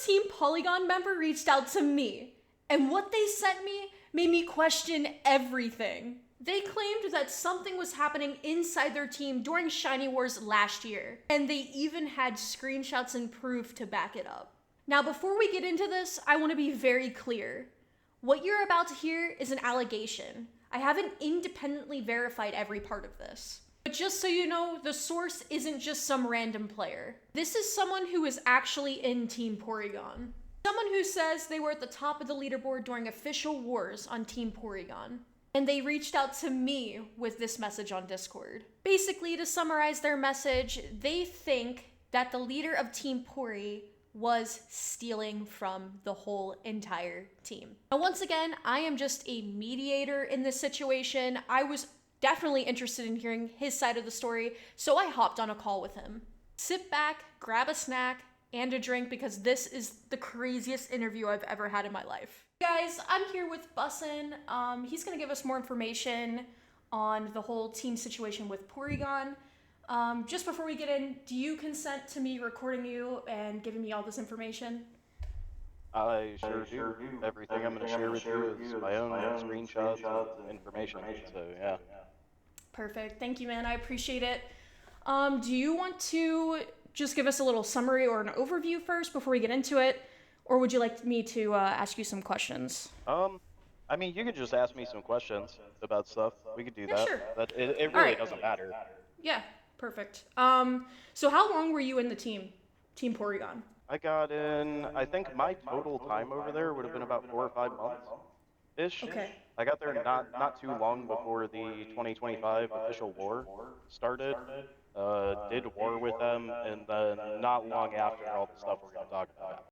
Team Polygon member reached out to me, and what they sent me made me question everything. They claimed that something was happening inside their team during Shiny Wars last year, and they even had screenshots and proof to back it up. Now, before we get into this, I want to be very clear. What you're about to hear is an allegation. I haven't independently verified every part of this. But just so you know, the source isn't just some random player. This is someone who is actually in Team Porygon. Someone who says they were at the top of the leaderboard during official wars on Team Porygon. And they reached out to me with this message on Discord. Basically, to summarize their message, they think that the leader of Team Pory was stealing from the whole entire team. Now, once again, I am just a mediator in this situation. I was definitely interested in hearing his side of the story, so I hopped on a call with him. Sit back, grab a snack, and a drink because this is the craziest interview I've ever had in my life. Guys, I'm here with Bussin. He's gonna give us more information on the whole team situation with Porygon. Just before we get in, do you consent to me recording you and giving me all this information? I sure do. Everything I'm going to share with you is my own screenshots and information. So, yeah. Perfect. Thank you, man. I appreciate it. Do you want to just give us a little summary or an overview first before we get into it? Or would you like me to ask you some questions? I mean, you could just ask me some questions about stuff. We could do Yeah, that. sure. It All really right. doesn't matter. Yeah, perfect. So how long were you in the Team Porygon? I got in, I think my total time over there would have been about 4 or 5 months ish. Okay. I got there not too long before the 2025 official war started. Did war with them, and then not long after all the stuff we're going to talk about happened.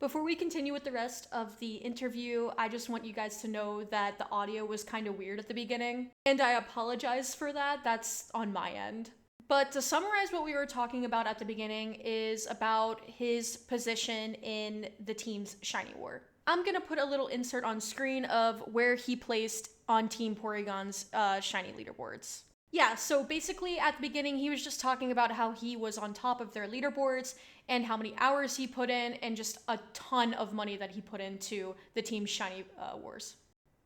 Before we continue with the rest of the interview, I just want you guys to know that the audio was kind of weird at the beginning, and I apologize for that. That's on my end. But to summarize what we were talking about at the beginning is about his position in the team's Shiny War. I'm gonna put a little insert on screen of where he placed on Team Porygon's Shiny leaderboards. Yeah, so basically at the beginning, he was just talking about how he was on top of their leaderboards and how many hours he put in and just a ton of money that he put into the team's Shiny Wars.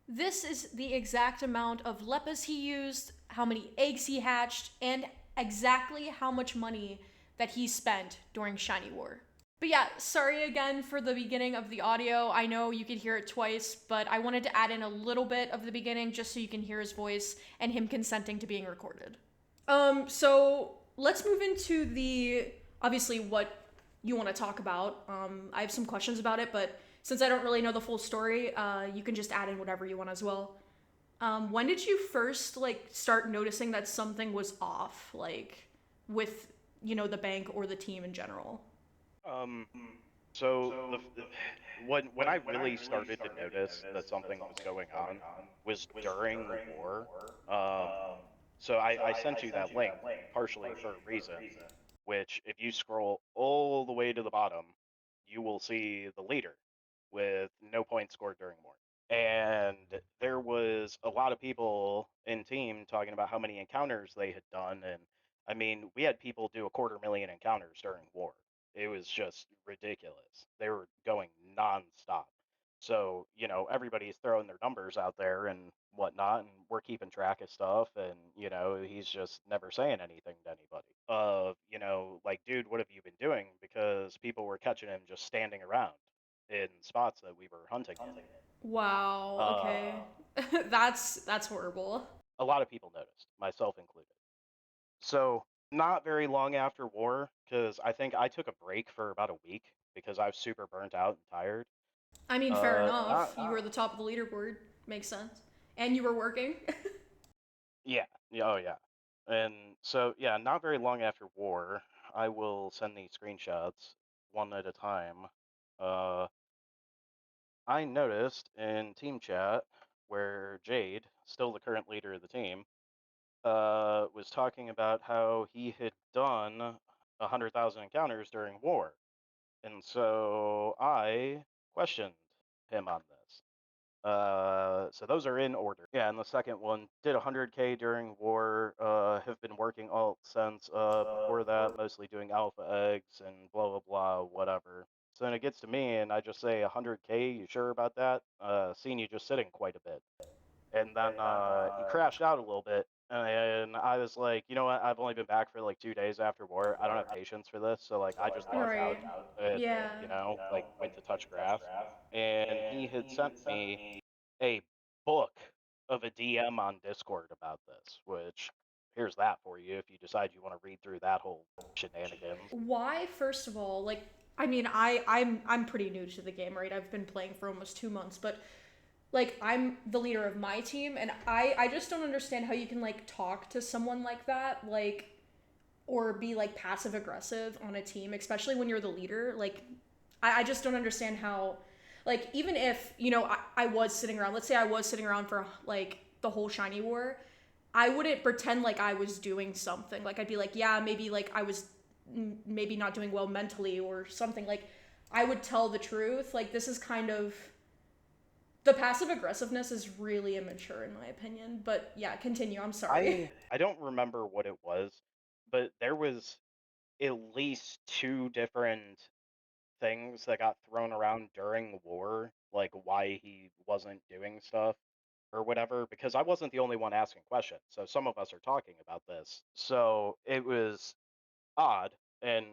This is the exact amount of leppas he used, how many eggs he hatched, and exactly how much money that he spent during Shiny War. But yeah, sorry again for the beginning of the audio. I know you could hear it twice, but I wanted to add in a little bit of the beginning just so you can hear his voice and him consenting to being recorded. So let's move into the obviously what you want to talk about. I have some questions about it, but since I don't really know the full story, you can just add in whatever you want as well. When did you first start noticing that something was off, with the bank or the team in general? Um, when I really started to notice that something was going on was during war. Um, I sent you that link partially for a reason, which if you scroll all the way to the bottom, you will see the leader with no points scored during war. And there was a lot of people in team talking about how many encounters they had done, and I mean, we had people do 250,000 encounters during war. It was just ridiculous. They were going nonstop. So, everybody's throwing their numbers out there and whatnot, and we're keeping track of stuff. And, he's just never saying anything to anybody. Like, dude, what have you been doing? Because people were catching him just standing around in spots that we were hunting in. Wow, Uh, okay. That's horrible. a lot of people noticed, myself included. So, not very long after war, because I think I took a break for about a week because I was super burnt out and tired. I mean, fair enough. Not You were the top of the leaderboard. Makes sense. And you were working. Yeah, yeah, oh yeah, and so yeah, not very long after war, I will send these screenshots one at a time. Uh, I noticed in team chat where Jade, still the current leader of the team, was talking about how he had done 100,000 encounters during war. And so I questioned him on this. So those are in order. Yeah, and the second one did 100K during war. Have been working alt since. Before that, mostly doing alpha eggs and blah blah blah, whatever. So then it gets to me, and I just say 100K. You sure about that? Seen you just sitting quite a bit. And then he crashed out a little bit, and I was like, you know what? I've only been back for like 2 days after war. I don't have patience for this, so like I just logged Right. out and Yeah. like went to touch grass. And he had sent me a book of a DM on Discord about this, which here's that for you if you decide you want to read through that whole shenanigans. Why, first of all, like I mean, I'm pretty new to the game, right? I've been playing for almost 2 months, but like I'm the leader of my team, and I just don't understand how you can like talk to someone like that, like or be like passive aggressive on a team, especially when you're the leader. Like I just don't understand how, like, even if I was sitting around, let's say I was sitting around for like the whole shiny war, I wouldn't pretend like I was doing something. Like I'd be like, yeah, maybe like I was maybe not doing well mentally or something. Like I would tell the truth. Like this is kind of the passive aggressiveness is really immature in my opinion. But yeah, continue. I'm sorry. I don't remember what it was, but there was at least two different things that got thrown around during the war, like why he wasn't doing stuff or whatever, because I wasn't the only one asking questions. So some of us are talking about this. So it was odd. And,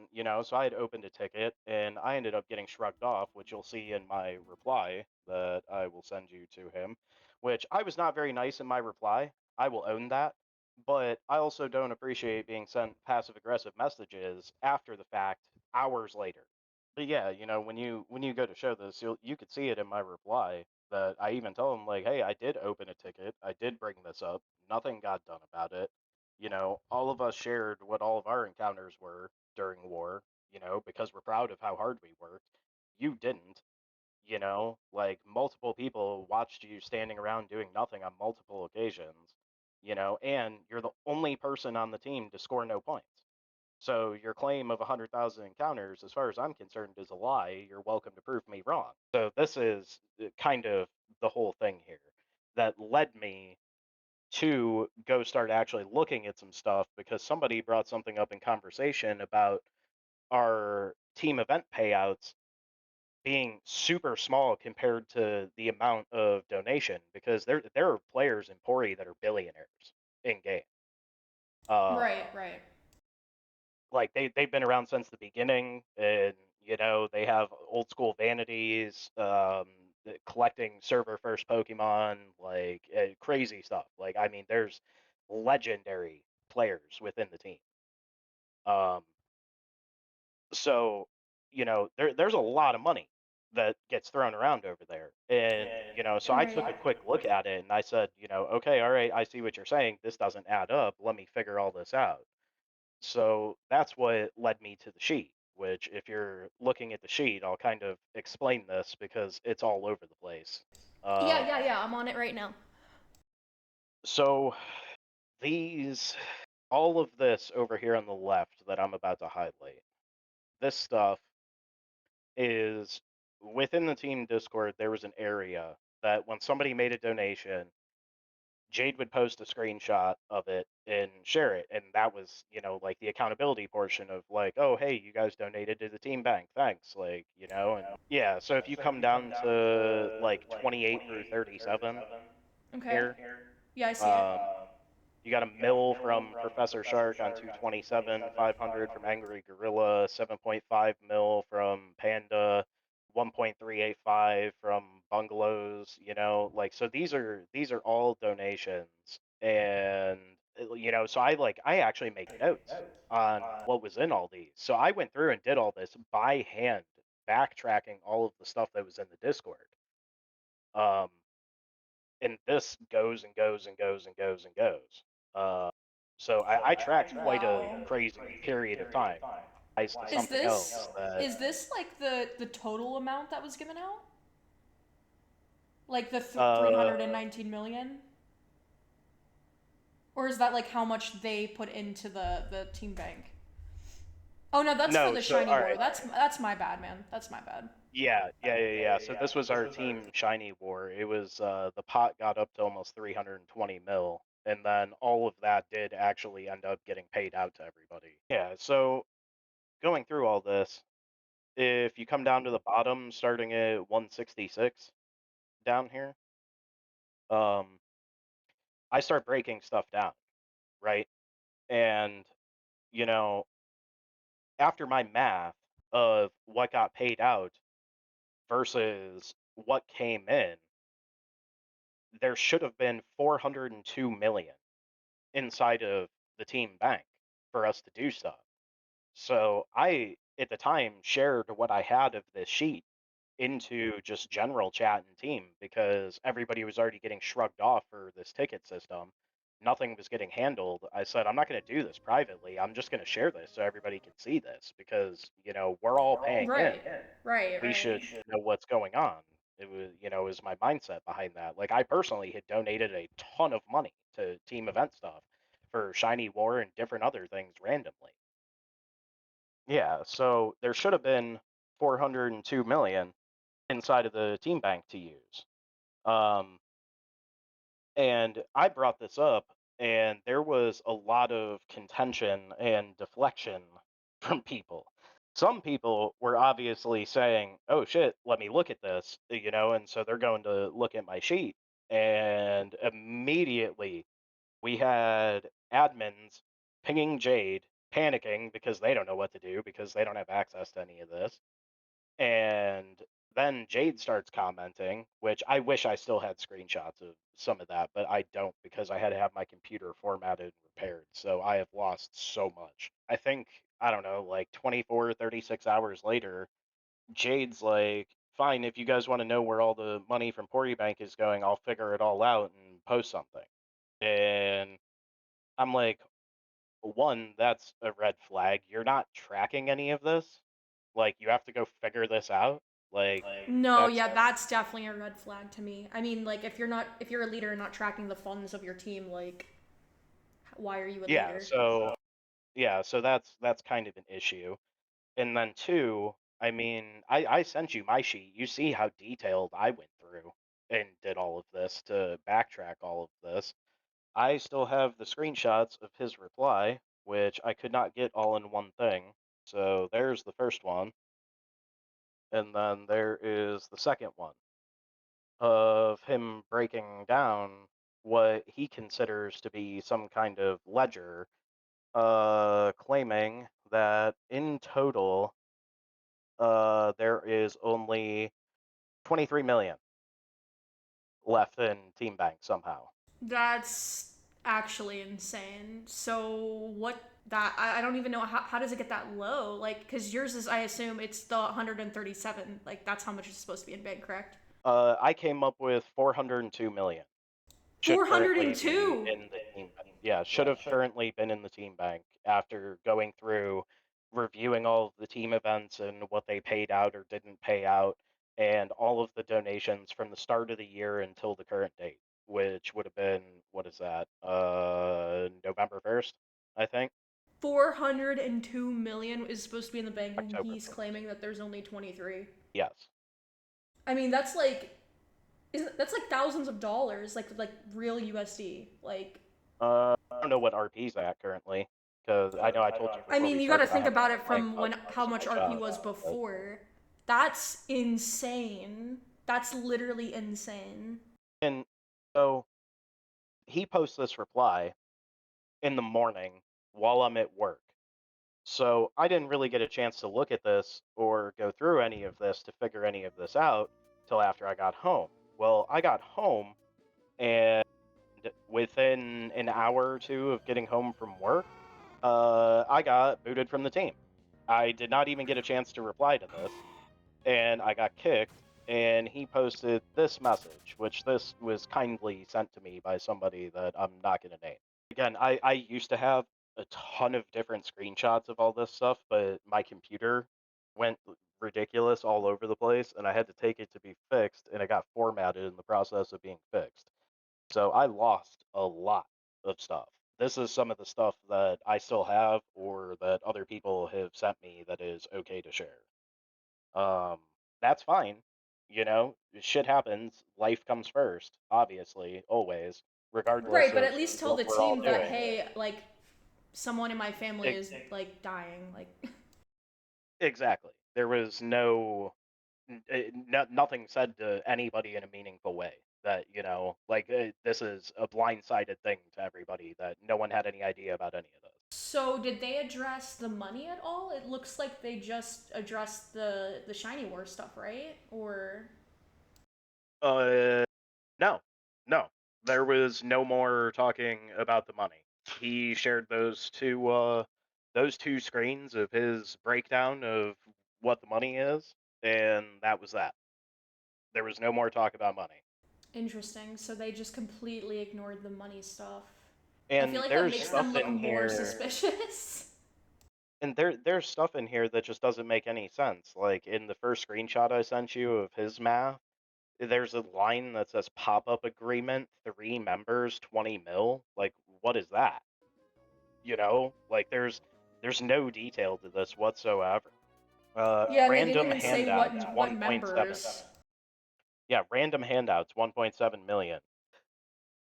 so I had opened a ticket and I ended up getting shrugged off, which you'll see in my reply that I will send you to him, which I was not very nice in my reply. I will own that. But I also don't appreciate being sent passive aggressive messages after the fact, hours later. But yeah, when you go to show this, you could see it in my reply that I even tell him like, hey, I did open a ticket, I did bring this up, nothing got done about it. All of us shared what all of our encounters were during war, because we're proud of how hard we worked. You didn't, like multiple people watched you standing around doing nothing on multiple occasions, and you're the only person on the team to score no points. So your claim of 100,000 encounters, as far as I'm concerned, is a lie. You're welcome to prove me wrong. So this is kind of the whole thing here that led me to go start actually looking at some stuff because somebody brought something up in conversation about our team event payouts being super small compared to the amount of donation because there are players in Pori that are billionaires in game. Uh, Right, right. like they've been around since the beginning, and they have old school vanities, collecting server first Pokemon, like crazy stuff. Like I mean, there's legendary players within the team. Um, so there's a lot of money that gets thrown around over there, and so I took a quick look at it and I said, okay, all right, I see what you're saying. This doesn't add up. Let me figure all this out. So that's what led me to the sheet, which, if you're looking at the sheet, I'll kind of explain this because it's all over the place. Yeah, Um, yeah, yeah. I'm on it right now. so these, all of this over here on the left that I'm about to highlight, this stuff is within the team Discord. There was an area that when somebody made a donation, Jade would post a screenshot of it and share it. And that was, like the accountability portion of like, oh, hey, you guys donated to the team bank. Thanks. Like, and yeah. So if you come down to like 28 through 37 Okay. here, Yeah, I see it. um, you got a mill from Professor Shark on 227, 500 from Angry Gorilla, 7.5 mil from Panda, 1.385 from Bungalows, like so these are all donations. And so I actually make notes on what was in all these. So I went through and did all this by hand, backtracking all of the stuff that was in the Discord. Um and this goes and goes and goes and goes and goes. Uh, so I tracked quite a Wow. crazy period of time. Ties to Is something this else that is this like the total amount that was given out? Like the uh 319 million? Or is that like how much they put into the team bank? Oh no, that's for no. the So shiny all war. right, That's my bad, man. That's my bad. yeah. So this was our team shiny war. It was the pot got up to almost 320 mil, and then all of that did actually end up getting paid out to everybody. Yeah. So going through all this, if you come down to the bottom, starting at 166 down here, um, I start breaking stuff down, right? And, you know, after my math of what got paid out versus what came in, there should have been 402 million inside of the team bank for us to do stuff. So I, at the time, shared what I had of this sheet into just general chat and team because everybody was already getting shrugged off for this ticket system. Nothing was getting handled. I said, I'm not going to do this privately. I'm just going to share this so everybody can see this because, we're all paying in. Right, right, We right. should know what's going on. It was my mindset behind that. Like, I personally had donated a ton of money to team event stuff for Shiny War and different other things randomly. Yeah, so there should have been 402 million inside of the team bank to use. Um, and I brought this up, and there was a lot of contention and deflection from people. Some people were obviously saying, "Oh shit, let me look at this," and so they're going to look at my sheet, and immediately we had admins pinging Jade, panicking because they don't know what to do because they don't have access to any of this. And then Jade starts commenting, which I wish I still had screenshots of some of that, but I don't because I had to have my computer formatted and repaired. So I have lost so much. I think, I don't know, like 24, 36 hours later, Jade's like, fine, if you guys want to know where all the money from Porybank is going, I'll figure it all out and post something. And I'm like, one, that's a red flag. You're not tracking any of this. Like, you have to go figure this out. Like, No, that's yeah, that's definitely a red flag to me. I mean, like if you're a leader and not tracking the funds of your team, like why are you a yeah. leader? So that's kind of an issue. And then two, I mean, I sent you my sheet. You see how detailed I went through and did all of this to backtrack all of this. I still have the screenshots of his reply, which I could not get all in one thing. So there's the first one, and then there is the second one of him breaking down what he considers to be some kind of ledger, claiming that in total, there is only 23 million left in Team Bank somehow. That's actually insane. So what that I don't even know how does it get that low? Like because yours is I assume it's the 137. Like that's how much is supposed to be in bank, correct? I came up with 402 million. Should currently be 402. in the team bank. Yeah, should have currently been in the team bank after going through reviewing all of the team events and what they paid out or didn't pay out, and all of the donations from the start of the year until the current date, which would have been, what is that? November 1st, I think. 402 million is supposed to be in the bank and October he's 1st. claiming that there's only 23. Yes. I mean, that's like isn't that's like thousands of dollars, like real USD. Like I don't know what RP's at currently, because I know I told you I before mean, we you got to started I think have about to it like from when how optimize much my RP job. was But before. That's insane. That's literally insane. and so he posts this reply in the morning while I'm at work. So I didn't really get a chance to look at this or go through any of this to figure any of this out till after I got home. Well, I got home, and within an hour or two of getting home from work, I got booted from the team. I did not even get a chance to reply to this, and I got kicked. And he posted this message, which this was kindly sent to me by somebody that I'm not going to name. Again, I used to have a ton of different screenshots of all this stuff, but my computer went ridiculous all over the place, and I had to take it to be fixed, and it got formatted in the process of being fixed. So I lost a lot of stuff. This is some of the stuff that I still have or that other people have sent me that is okay to share. Um, that's fine. Shit happens. Life comes first, obviously, always, Right, regardless but of at least tell what the we're all team that doing. hey, like someone in my family E- is like dying. Like exactly. There was nothing said to anybody in a meaningful way that, like, this is a blindsided thing to everybody, that no one had any idea about any of this. So did they address the money at all? It looks like they just addressed the shiny war stuff, right? Or Uh, no, no, there was no more talking about the money. He shared those two screens of his breakdown of what the money is, and that was that. There was no more talk about money. interesting. So they just completely ignored the money stuff. I feel And like that there's makes them stuff look in more here, suspicious. and there's stuff in here that just doesn't make any sense. Like in the first screenshot I sent you of his math, there's a line that says pop-up agreement, 3 members, 20 mil. Like, what is that? Like there's no detail to this whatsoever. Yeah, and they didn't Random even say handouts, what 1.7. members. Yeah, random handouts, 1.7 million.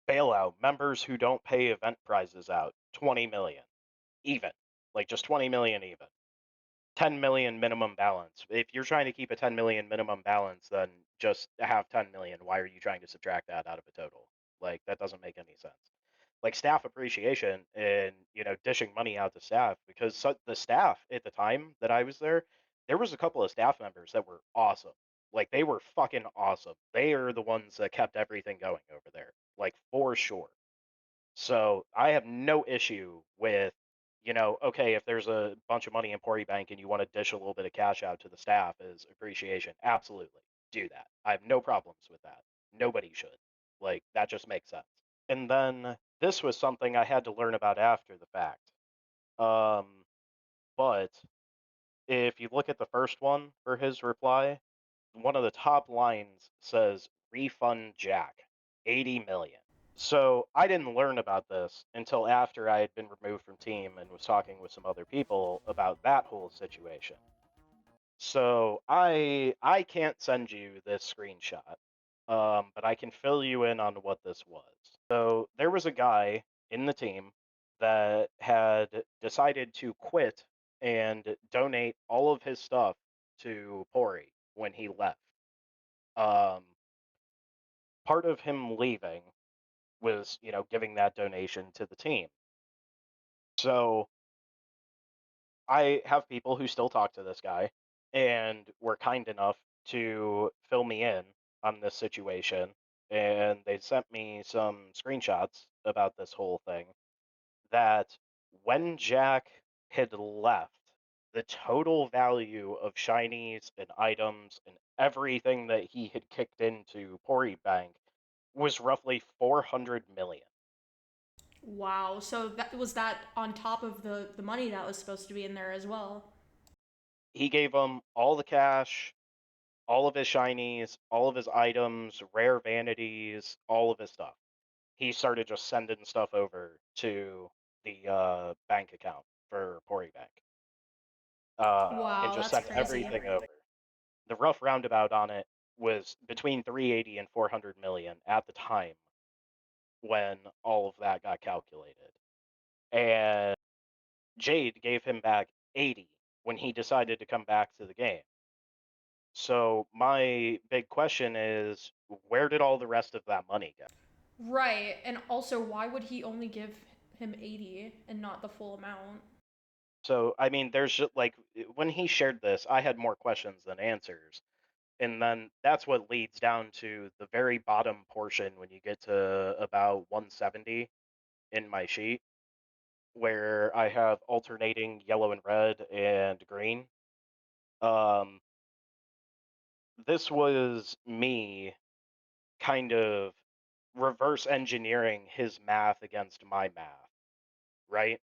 Bailout, members who don't pay event prizes out, 20 million. Even. Like just 20 million even. 10 million minimum balance. If you're trying to keep a 10 million minimum balance, then just have 10 million. Why are you trying to subtract that out of a total? Like that doesn't make any sense. Like staff appreciation and dishing money out to staff, because the staff at the time that I was there was a couple of staff members that were awesome. Like they were fucking awesome. They are the ones that kept everything going over there, like for sure. So I have no issue with, okay, if there's a bunch of money in Pori Bank and you want to dish a little bit of cash out to the staff as appreciation, absolutely do that. I have no problems with that. Nobody should. Like, that just makes sense. And then this was something I had to learn about after the fact. But if you look at the first one for his reply, one of the top lines says, refund Jack, 80 million. So I didn't learn about this until after I had been removed from team and was talking with some other people about that whole situation. So I can't send you this screenshot, but I can fill you in on what this was. So there was a guy in the team that had decided to quit and donate all of his stuff to Pori when he left. Um, Part of him leaving was, giving that donation to the team. So I have people who still talk to this guy and were kind enough to fill me in on this situation. And they sent me some screenshots about this whole thing, that when Jack had left, the total value of shinies and items and everything that he had kicked into Pori Bank was roughly 400 million. Wow. So that was that on top of the money that was supposed to be in there as well. He gave him all the cash, all of his shinies, all of his items, rare vanities, all of his stuff. He started just sending stuff over to the bank account for Pori Bank, and Wow, just that's sent crazy. everything over. The rough roundabout on it was between 380 and 400 million at the time when all of that got calculated. And Jade gave him back 80 when he decided to come back to the game. So my big question is, where did all the rest of that money go? Right. And also, why would he only give him 80 and not the full amount? So I mean, there's just like when he shared this, I had more questions than answers. And then that's what leads down to the very bottom portion when you get to about 170 in my sheet, where I have alternating yellow and red and green. Um, this was me kind of reverse engineering his math against my math, right?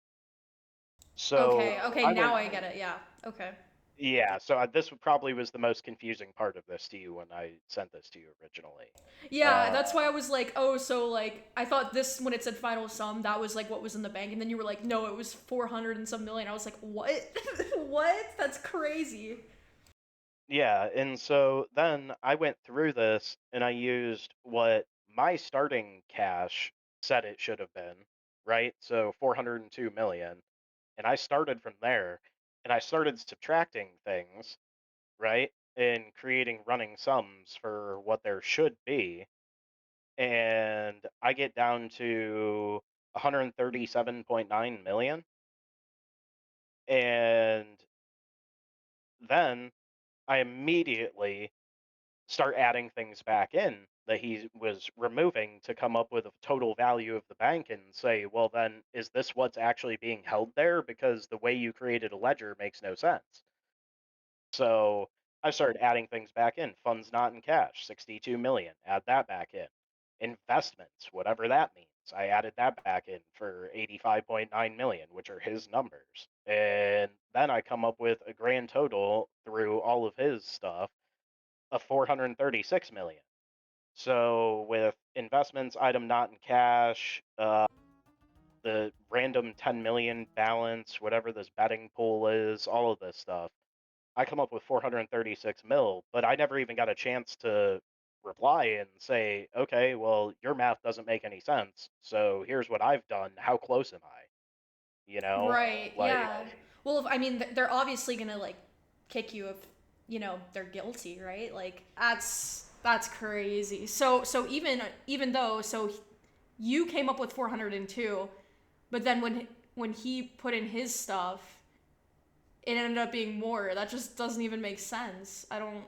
So Okay, okay, I now went, I get it. Yeah. Okay. yeah. So this probably was the most confusing part of this to you when I sent this to you originally. Yeah, Uh, that's why I was like, oh, so like I thought this when it said final sum, that was like what was in the bank, and then you were like, no, it was 400 and some million. I was like, what? What? That's crazy. yeah, and so then I went through this and I used what my starting cash said it should have been, right? So 402 million. And I started from there and I started subtracting things. right? In creating running sums for what there should be, and I get down to 137.9 million, and then I immediately start adding things back in that he was removing to come up with a total value of the bank and say, well, then is this what's actually being held there? Because the way you created a ledger makes no sense. So I started adding things back in. Funds not in cash, 62 million. Add that back in. Investments, whatever that means. I added that back in for 85.9 million, which are his numbers. And then I come up with a grand total through all of his stuff of 436 million. So with investments, item not in cash, the random 10 million balance, whatever this betting pool is, all of this stuff, I come up with 436 mil, but I never even got a chance to reply and say, okay, well, your math doesn't make any sense. So here's what I've done. How close am I? You know, Right. like, Yeah. Well, if, I mean, they're obviously gonna like kick you if they're guilty, right? Like that's crazy. So even though you came up with 402, but then when he put in his stuff, it ended up being more. That just doesn't even make sense. I don't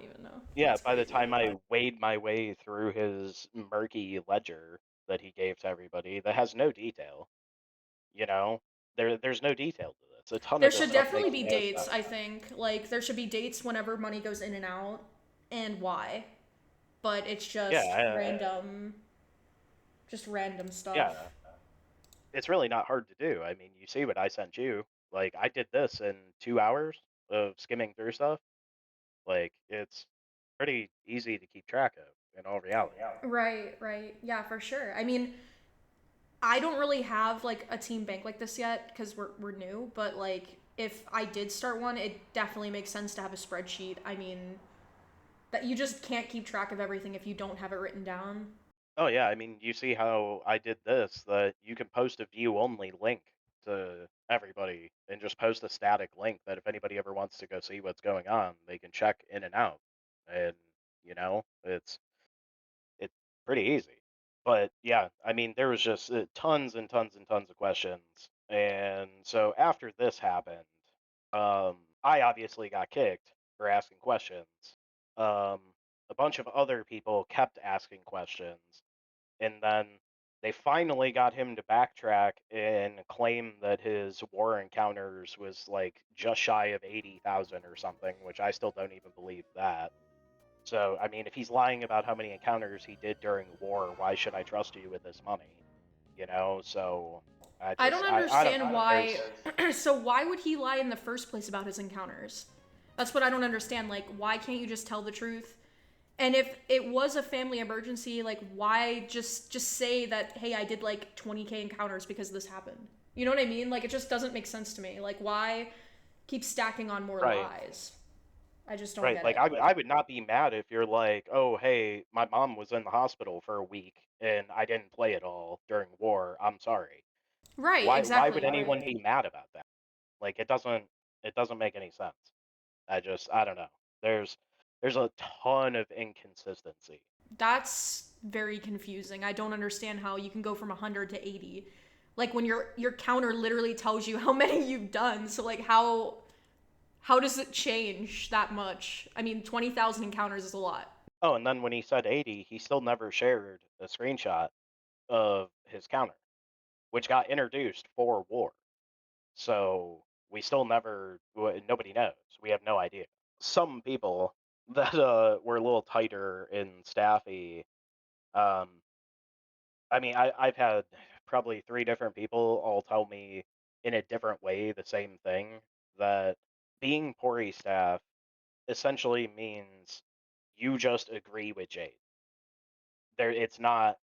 even know. yeah, That's by the crazy. time I weighed my way through his murky ledger that he gave to everybody that has no detail, you know, there's no detail to this. A ton There of this should stuff definitely makes be no dates, sense. I think. Like there should be dates whenever money goes in and out and why. But it's Yeah, just random stuff. yeah, it's really not hard to do. I mean, you see what I sent you. Like, I did this in 2 hours of skimming through stuff. Like, it's pretty easy to keep track of in all reality. Right, right. Yeah, for sure. I mean, I don't really have like a team bank like this yet because we're new, but like if I did start one, it definitely makes sense to have a spreadsheet. I mean, that you just can't keep track of everything if you don't have it written down. Oh yeah, I mean, you see how I did this, that you can post a view only link to everybody and just post a static link that if anybody ever wants to go see what's going on, they can check in and out. And, it's pretty easy. But yeah, I mean, there was just tons and tons and tons of questions. And so after this happened, I obviously got kicked for asking questions. Um, a bunch of other people kept asking questions. And then they finally got him to backtrack and claim that his war encounters was like just shy of 80,000 or something, which I still don't even believe that. So, I mean, if he's lying about how many encounters he did during war, why should I trust you with this money? So I don't I don't understand know. why. So why would he lie in the first place about his encounters? That's what I don't understand. Like, why can't you just tell the truth? And if it was a family emergency, like, why just say that? Hey, I did like 20K encounters because this happened. You know what I mean? Like, it just doesn't make sense to me. Like, why keep stacking on more Right, lies? I just don't right. get Like it. I would not be mad if you're like, oh, hey, my mom was in the hospital for a week and I didn't play it all during war. I'm sorry. Right, Why would exactly, anyone right. be mad about that? Like it doesn't make any sense. I don't know. There's a ton of inconsistency. That's very confusing. I don't understand how you can go from 100 to 80. Like when your counter literally tells you how many you've done. So like how does it change that much? I mean, 20,000 encounters is a lot. Oh, and then when he said 80, he still never shared a screenshot of his counter, which got introduced for war. So we still never, nobody knows. We have no idea. Some people that were a little tighter and staffy, um, I mean, I've had probably three different people all tell me in a different way the same thing, that being Pori staff essentially means you just agree with Jade. It's not,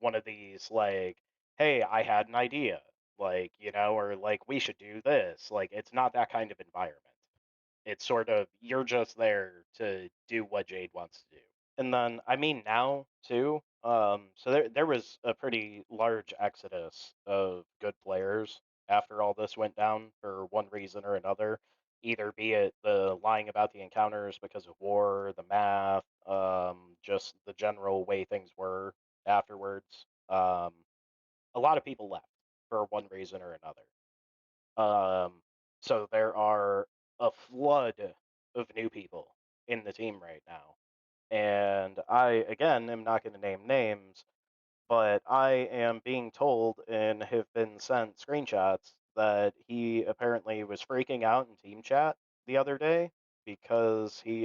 one of these like, hey, I had an idea, like, or like we should do this. Like, it's not that kind of environment. It's sort of you're just there to do what Jade wants to do. And then I mean now too, so there was a pretty large exodus of good players after all this went down for one reason or another. either be it the lying about the encounters because of war, the math, just the general way things were afterwards. A lot of people left for one reason or another. So there are a flood of new people in the team right now. And I, again, am not going to name names, but I am being told and have been sent screenshots that he apparently was freaking out in team chat the other day because he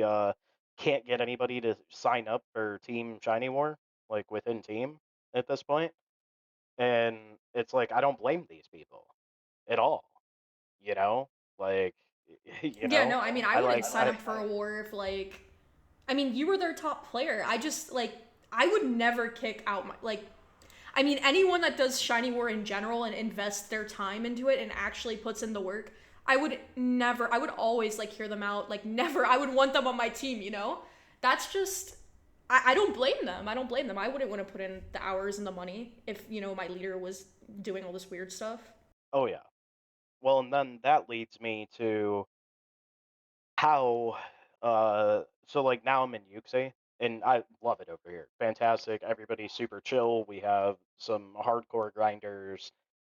can't get anybody to sign up for Team Shiny War, like within team at this point. And it's like, I don't blame these people at all, you know? Like, you Yeah, know, no, I mean, I I wouldn't like, sign up for a war if, like, I mean, you were their top player. I just, like, I would never kick out my, like, I mean, anyone that does Shiny War in general and invests their time into it and actually puts in the work, I would never, I would always, like, hear them out. Like, never, I would want them on my team, you know? That's just, I don't blame them. I don't blame them. I wouldn't want to put in the hours and the money if, you know, my leader was doing all this weird stuff. oh yeah. Well, and then that leads me to how so like now I'm in Yuxi and I love it over here. Fantastic. Everybody's super chill. We have some hardcore grinders.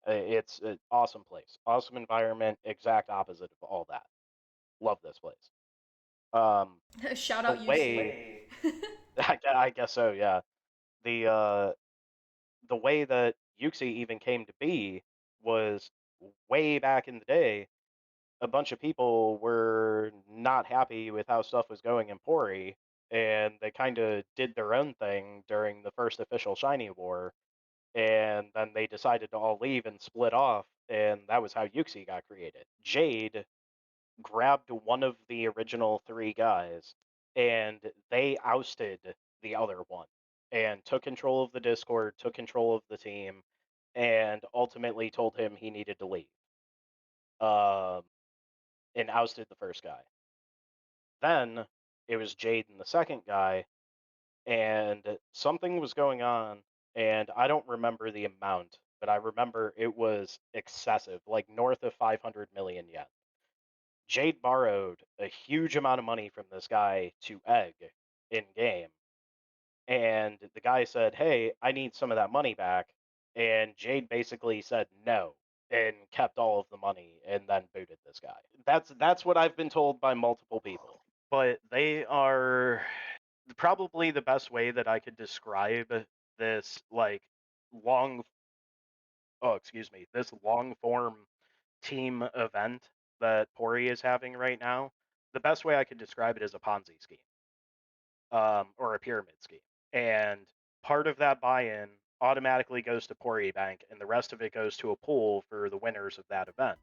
It's an awesome place. Awesome environment, exact opposite of all that. Love this place. Um Shout the out UC. way I guess so, yeah. The the way that Yuxi even came to be was way back in the day a bunch of people were not happy with how stuff was going in Pori, and they kind of did their own thing during the first official Shiny War, and then they decided to all leave and split off, and that was how Yuxi got created. Jade grabbed one of the original three guys, and they ousted the other one, and took control of the Discord, took control of the team, and ultimately told him he needed to leave. Um, and ousted the first guy. Then it was Jade and the second guy, and something was going on, and I don't remember the amount, but I remember it was excessive, like north of 500 million yen. Jade borrowed a huge amount of money from this guy to egg in game, and the guy said, "Hey, I need some of that money back." And Jade basically said no and kept all of the money and then booted this guy. That's what I've been told by multiple people. But they are probably the best way that I could describe this like long excuse me, this long form team event that Pori is having right now. The best way I could describe it is a Ponzi scheme, or a pyramid scheme. And part of that buy-in automatically goes to Pori Bank, and the rest of it goes to a pool for the winners of that event.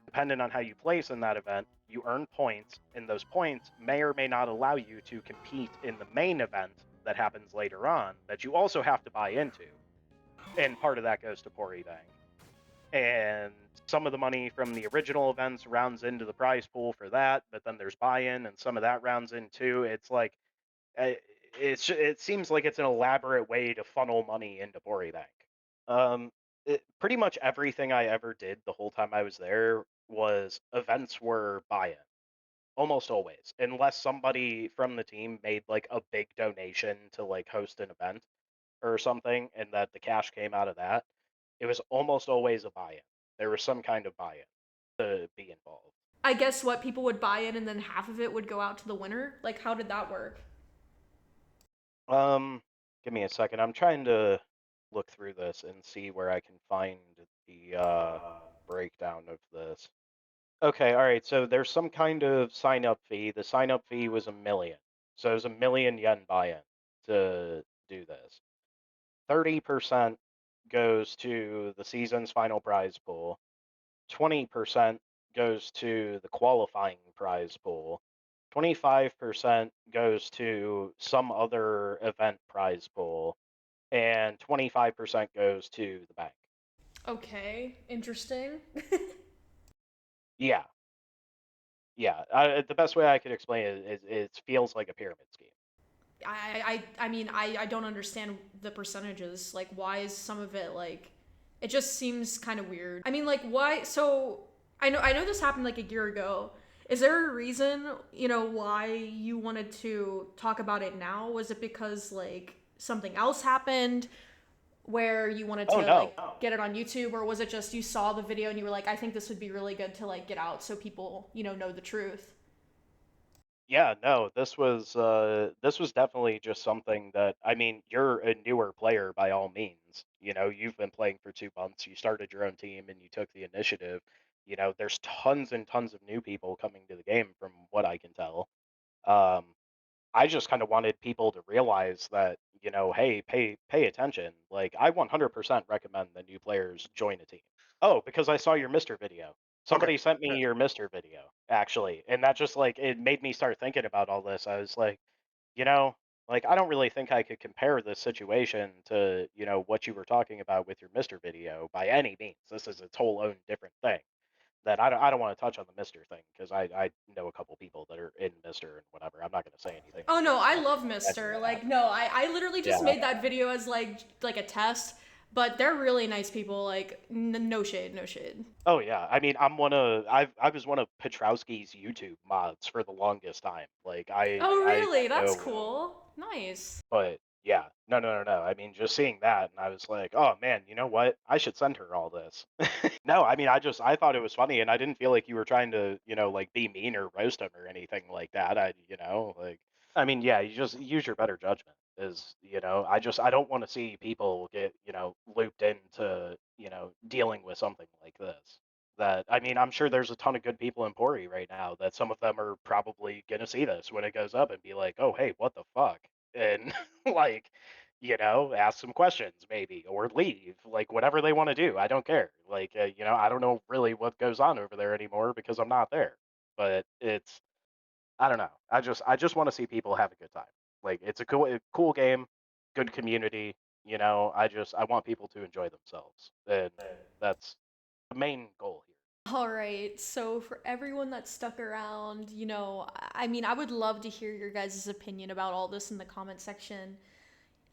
Depending on how you place in that event, you earn points, and those points may or may not allow you to compete in the main event that happens later on that you also have to buy into. And part of that goes to Pori Bank. And some of the money from the original events rounds into the prize pool for that, but then there's buy-in, and some of that rounds in too. It's like uh, it seems like it's an elaborate way to funnel money into Pori Bank. Um, pretty much everything I ever did the whole time I was there was events were buy-in, almost always, unless somebody from the team made like a big donation to like host an event or something, and that the cash came out of that. It was almost always a buy-in. There was some kind of buy-in to be involved. I guess what people would buy in and then half of it would go out to the winner. Like, how did that work? Um, give me a second. I'm trying to look through this and see where I can find the breakdown of this. Okay, all right. So there's some kind of sign up fee. The sign up fee was 1 million. So it was 1 million yen buy-in to do this. 30% goes to the season's final prize pool. 20% goes to the qualifying prize pool. 25% goes to some other event prize pool, and 25% goes to the bank. Okay, interesting. Yeah, yeah. The best way I could explain it is it feels like a pyramid scheme. I mean, I don't understand the percentages. Like, why is some of it like? It just seems kind of weird. I mean, like, why? So I know this happened like a year ago, Is there a reason, why you wanted to talk about it now? Was it because like something else happened where you wanted Oh to no. like get it on YouTube, or was it just you saw the video and you were like, I think this would be really good to like get out so people, know the truth? Yeah, no, this was definitely just something that, I mean, you're a newer player by all means. You've been playing for 2 months, you started your own team and you took the initiative. There's tons and tons of new people coming to the game from what I can tell. Um, I just kind of wanted people to realize that, hey, pay attention. Like I 100% recommend that new players join a team. Oh, because I saw your Mr. video. Okay. Somebody sent me your Mr. video, actually. And that just like it made me start thinking about all this. I was like, you know, like I don't really think I could compare this situation to, what you were talking about with your Mr. video by any means. This is its whole own different thing that I don't want to touch on the Mister thing because I know a couple people that are in Mister and whatever. I'm not going to say anything Oh no, against I love any Mister. of that. Like no, I literally just Yeah. made that video as like a test, but they're really nice people. Like no shade, no shade. Oh yeah. I mean, I was one of Petrowski's YouTube mods for the longest time. Like Oh I really? That's know, cool. Nice. but yeah. No. I mean, just seeing that and I was like, "Oh man, you know what? I should send her all this." No, I mean, I thought it was funny and I didn't feel like you were trying to, like be mean or roast him or anything like that. Like I mean, yeah, you just use your better judgment. I don't want to see people get, looped into, dealing with something like this. That I mean, I'm sure there's a ton of good people in Pori right now that some of them are probably gonna see this when it goes up and be like, "Oh, hey, what the fuck?" And like, ask some questions maybe or leave, like whatever they want to do. I don't care. Like, I don't know really what goes on over there anymore because I'm not there. But I don't know. I just want to see people have a good time. Like it's a cool game, good community. I want people to enjoy themselves, and that's the main goal here. All right. So for everyone that stuck around, I mean, I would love to hear your guys' opinion about all this in the comment section.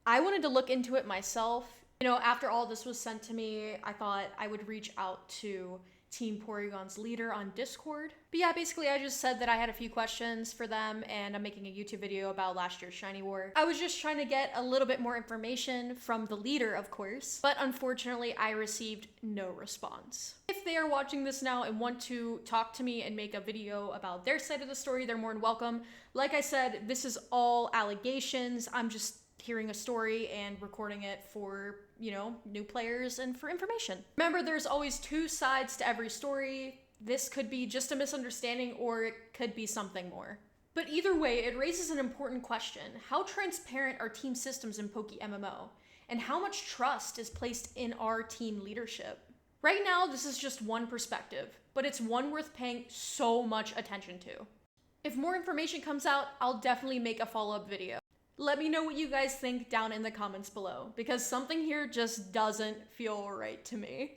I wanted to look into it myself. After all this was sent to me, I thought I would reach out to Team Porygon's leader on Discord. But yeah, basically, I just said that I had a few questions for them and I'm making a YouTube video about last year's Shiny War. I was just trying to get a little bit more information from the leader, of course, but unfortunately, I received no response. If they are watching this now and want to talk to me and make a video about their side of the story, they're more than welcome. Like I said, this is all allegations. I'm just hearing a story and recording it for, new players and for information. Remember, there's always two sides to every story. This could be just a misunderstanding or it could be something more. But either way, it raises an important question. How transparent are team systems in PokeMMO? And how much trust is placed in our team leadership? Right now, this is just one perspective, but it's one worth paying so much attention to. If more information comes out, I'll definitely make a follow-up video. Let me know what you guys think down in the comments below, because something here just doesn't feel right to me.